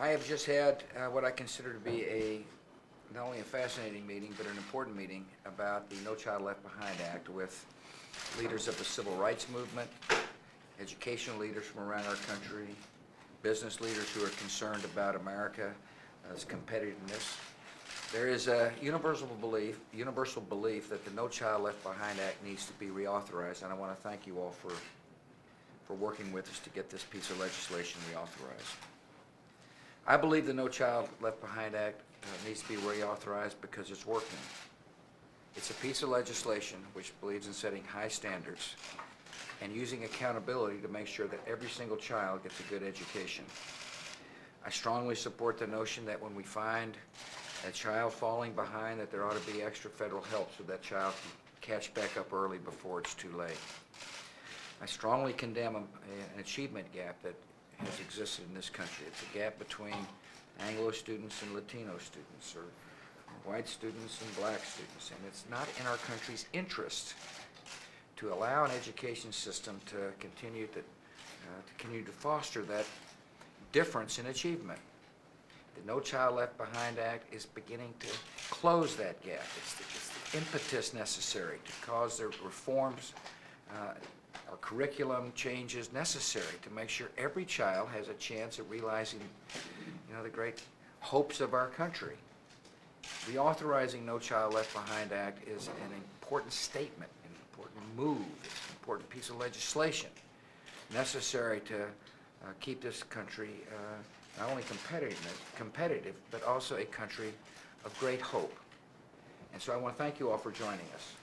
I have just had what I consider to be not only a fascinating meeting, but an important meeting about the No Child Left Behind Act with leaders of the civil rights movement, educational leaders from around our country, business leaders who are concerned about America's competitiveness. There is a universal belief that the No Child Left Behind Act needs to be reauthorized, and I want to thank you all for working with us to get this piece of legislation reauthorized. I believe the No Child Left Behind Act needs to be reauthorized because it's working. It's a piece of legislation which believes in setting high standards and using accountability to make sure that every single child gets a good education. I strongly support the notion that when we find a child falling behind, that there ought to be extra federal help so that child can catch back up early before it's too late. I strongly condemn an achievement gap that has existed in this country. It's a gap between Anglo students and Latino students, or white students and black students, and it's not in our country's interest to allow an education system to continue to foster that difference in achievement. The No Child Left Behind Act is beginning to close that gap. It's the impetus necessary to cause the reforms or curriculum changes necessary to make sure every child has a chance at realizing, the great hopes of our country. Reauthorizing No Child Left Behind Act is an important statement, an important move, it's an important piece of legislation necessary to keep this country not only competitive, but also a country of great hope. And so I want to thank you all for joining us.